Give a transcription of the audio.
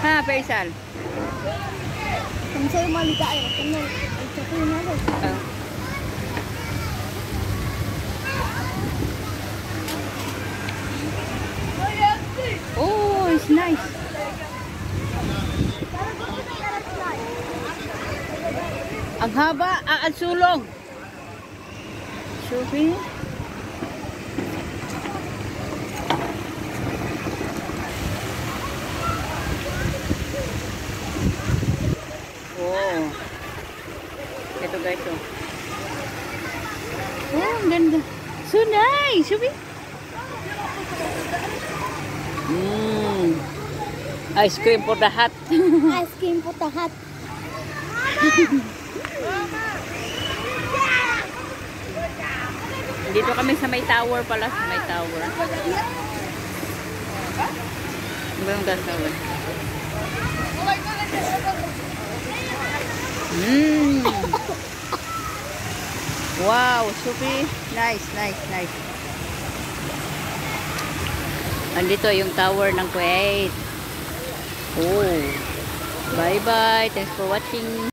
Ha, Faisal? Kung sa'yo malita ay, kung ay na rin. Oh, it's nice. Ang haba, ang sulong. Sufi. Oh. Ito guys, oh. Oh, ang ganda. So nice, Sufi. Ice cream for the hot. Ice cream for the hot. Dito kami sa may tower pala, sa may tower. Ano ba yung gas tower? Wow, Sufi. Nice, nice, nice. Andito yung tower ng Kuwait. Oh. Bye-bye. Thanks for watching.